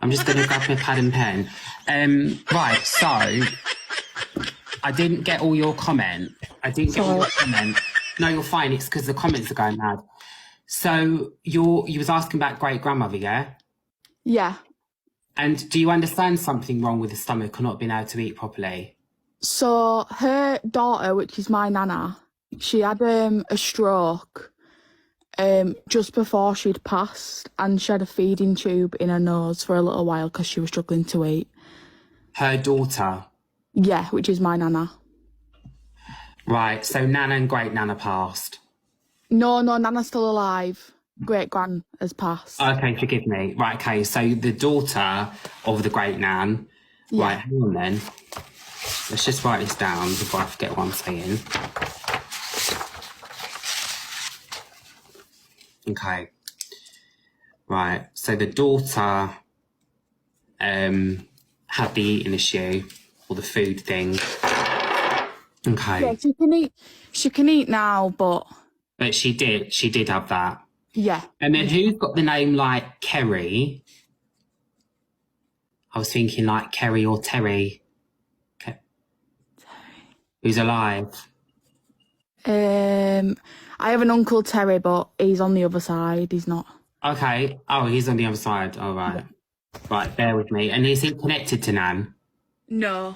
I'm just going to grab my pad and pen. Right, so I didn't get all your comment. No, you're fine. It's because the comments are going mad. So you was asking about great-grandmother, yeah? Yeah. And do you understand something wrong with the stomach or not being able to eat properly? So her daughter, which is my nana, she had a stroke just before she'd passed, and she had a feeding tube in her nose for a little while because she was struggling to eat. Her daughter? Yeah, which is my nana. Right, so Nana and great-nana passed. No, Nana's still alive. Great-gran has passed. Okay, forgive me. Right, okay, so the daughter of the great-nan. Yeah. Right, hang on then. Let's just write this down before I forget what I'm saying. Okay. Right, so the daughter had the eating issue, or the food thing. Okay. Yeah, she can eat now, but she did have that. yeah. And then who's got the name like Kerry? I was thinking like Kerry or Terry. Who's alive? I have an uncle Terry, but he's on the other side. He's not. Okay. Oh, he's on the other side. All right. Yeah. Right, bear with me. And is he connected to Nan? No.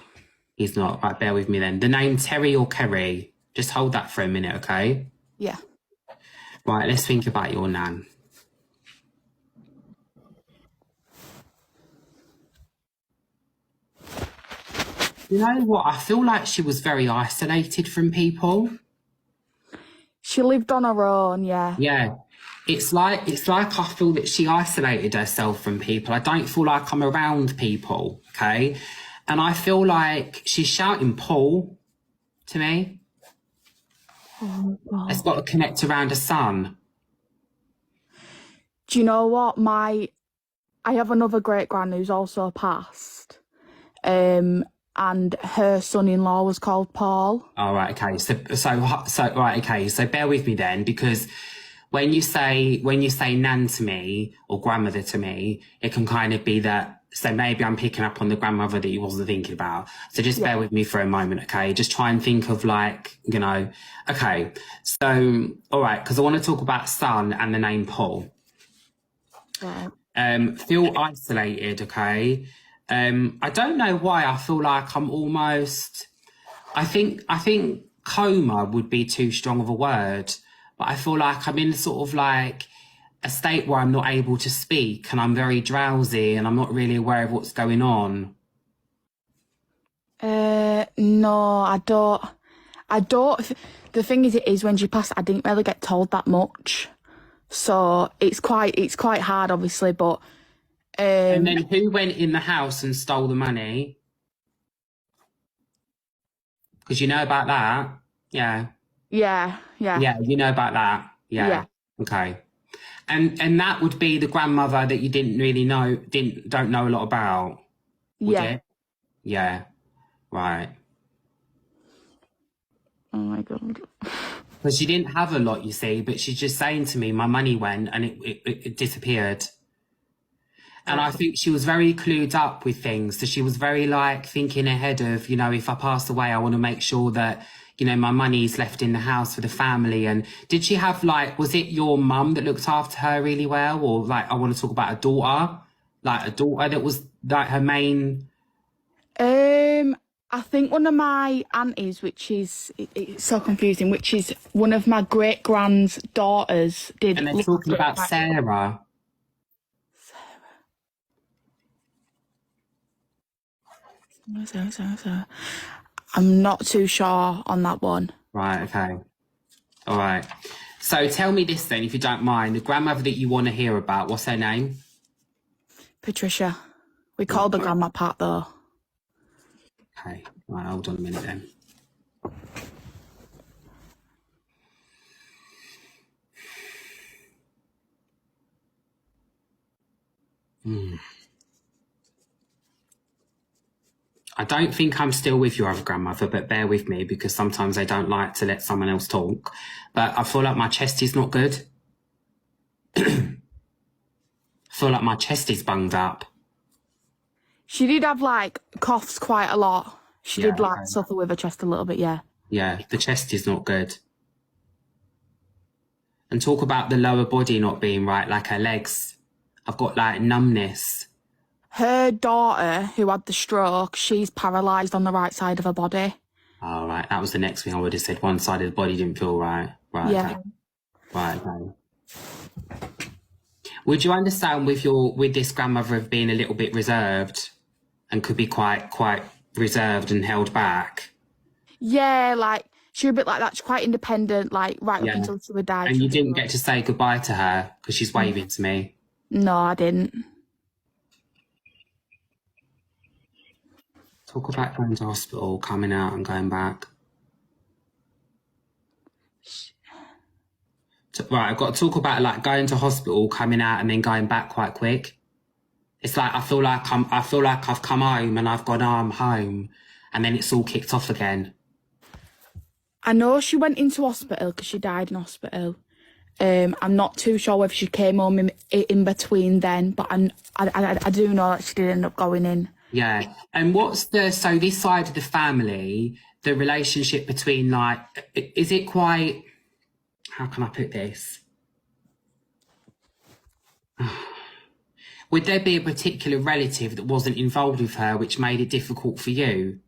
He's not. Right, bear with me then. The name Terry or Kerry? Just hold that for a minute, okay? Yeah. Right, let's think about your Nan. You know what? I feel like she was very isolated from people. She lived on her own, yeah. Yeah. It's like I feel that she isolated herself from people. I don't feel like I'm around people, okay? And I feel like she's shouting Paul to me. Oh, God. It's got to connect around her son. Do you know what? I have another great-gran who's also passed. And her son-in-law was called Paul. Oh, right, okay. So right, okay. So bear with me then, because when you say nan to me or grandmother to me, it can kind of be that. So maybe I'm picking up on the grandmother that you wasn't thinking about. So just bear with me for a moment, okay? Just try and think of like, you know, okay. So, all right, because I want to talk about son and the name Paul. Right. Feel isolated, okay? I don't know why I feel like I'm almost. I think coma would be too strong of a word, but I feel like I'm in sort of like a state where I'm not able to speak and I'm very drowsy and I'm not really aware of what's going on. No, I don't. The thing is when she passed, I didn't really get told that much, so it's quite hard, obviously. But and then who went in the house and stole the money? Because you know about that, yeah. Yeah, you know about that, yeah. Okay. And that would be the grandmother that you didn't really know, don't know a lot about, would it? Yeah, right. Oh my God. Because she didn't have a lot, you see, but she's just saying to me, my money went and it disappeared. And I think she was very clued up with things. So she was very like thinking ahead of, you know, if I pass away, I want to make sure that, you know, my money's left in the house for the family. And did she have like, was it your mum that looked after her really well? Or like, I want to talk about a daughter that was like her main. I think one of my aunties, which is, it's so confusing, which is one of my great-grand's daughters did. And they're talking about Sarah. Sarah. I'm not too sure on that one. Right, okay. All right. So tell me this then, if you don't mind. The grandmother that you want to hear about, what's her name? Patricia. We called the grandma Pat, though. Okay. Right, hold on a minute then. I don't think I'm still with your other grandmother, but bear with me because sometimes I don't like to let someone else talk. But I feel like my chest is not good. I feel like my chest is bunged up. She did have like coughs quite a lot. She did like okay. suffer with her chest a little bit, yeah. Yeah, the chest is not good. And talk about the lower body not being right, like her legs. I've got like numbness. Her daughter, who had the stroke, she's paralysed on the right side of her body. Oh, right. That was the next thing I would have said. One side of the body didn't feel right. Right. Yeah. Okay. Right. Okay. Would you understand with this grandmother of being a little bit reserved and could be quite reserved and held back? Yeah, like, she was a bit like that. She's quite independent, like, right Yeah. up until she would die. And you didn't get to say goodbye to her because she's waving to me. No, I didn't. Talk about going to hospital, coming out and going back. Right, I've got to talk about like going to hospital, coming out and then going back quite quick. It's like I feel like I've come home and I've gone, oh, I'm home, and then it's all kicked off again. I know she went into hospital because she died in hospital. I'm not too sure whether she came home in between then, but I do know that she did end up going in. Yeah. And so this side of the family, the relationship between like, is it quite, how can I put this? Would there be a particular relative that wasn't involved with her which made it difficult for you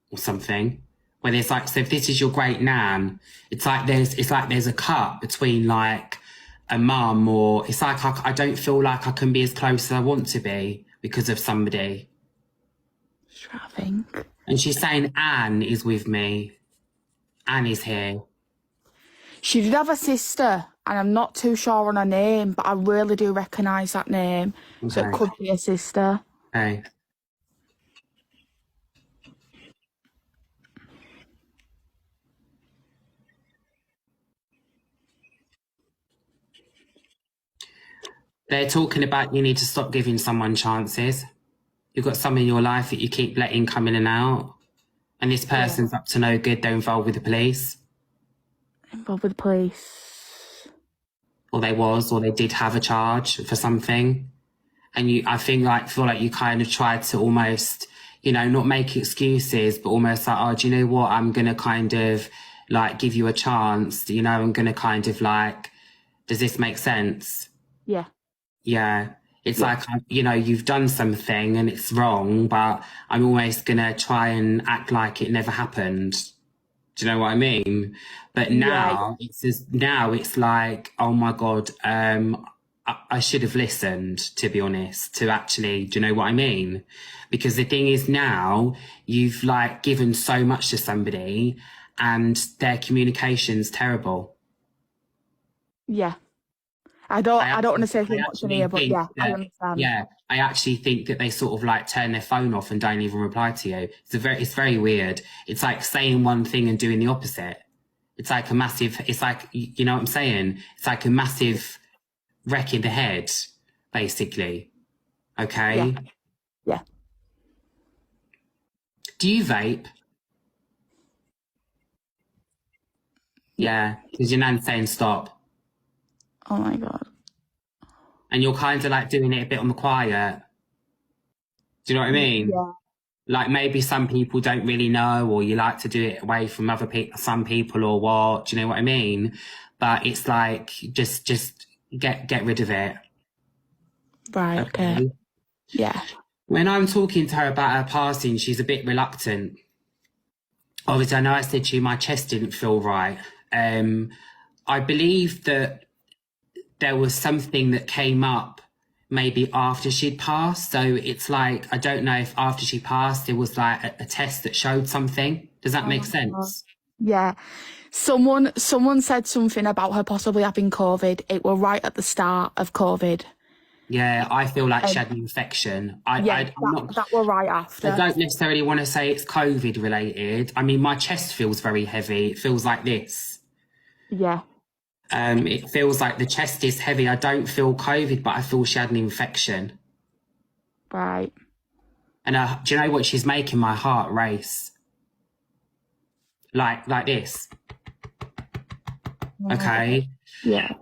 or something? Where there's like, so if this is your great nan, it's like there's a cut between like a mum, or it's like I don't feel like I can be as close as I want to be because of somebody. I think. And she's saying Anne is with me. Anne is here. She did have a sister, and I'm not too sure on her name, but I really do recognise that name. Okay. So it could be a sister. Okay. They're talking about you need to stop giving someone chances. You've got some in your life that you keep letting come in and out. And this person's up to no good. They're involved with the police. Involved with the police. Or they did have a charge for something. And I feel like you kind of tried to almost, not make excuses, but almost like, oh, do you know what? I'm going to kind of like give you a chance. I'm going to kind of like, does this make sense? Yeah. Yeah. It's like, you've done something and it's wrong, but I'm almost going to try and act like it never happened. Do you know what I mean? But now, it's like, oh my God, I should have listened, to be honest, to actually, do you know what I mean? Because the thing is now, you've like given so much to somebody and their communication's terrible. Yeah. I don't want to say too much in here, but yeah, I understand. Yeah, I actually think that they sort of like turn their phone off and don't even reply to you. It's very weird. It's like saying one thing and doing the opposite. It's like it's like, you know what I'm saying? It's like a massive wreck in the head, basically. Okay? Yeah. Do you vape? Yeah, because your nan's saying stop. Oh my God. And you're kind of like doing it a bit on the quiet. Do you know what I mean? Yeah. Like maybe some people don't really know, or you like to do it away from some people or what, do you know what I mean? But it's like, just get rid of it. Right, okay. Yeah. When I'm talking to her about her passing, she's a bit reluctant. Obviously, I know I said to you my chest didn't feel right. I believe that there was something that came up maybe after she'd passed. So it's like, I don't know if after she passed, there was like a test that showed something. Does that make sense? Yeah. Someone said something about her possibly having COVID. It was right at the start of COVID. Yeah, I feel like she had an infection. That were right after. I don't necessarily want to say it's COVID related. I mean, my chest feels very heavy. It feels like this. Yeah. It feels like the chest is heavy. I don't feel COVID, but I feel she had an infection. Right. And do you know what? She's making my heart race. Like this. Okay. Yeah.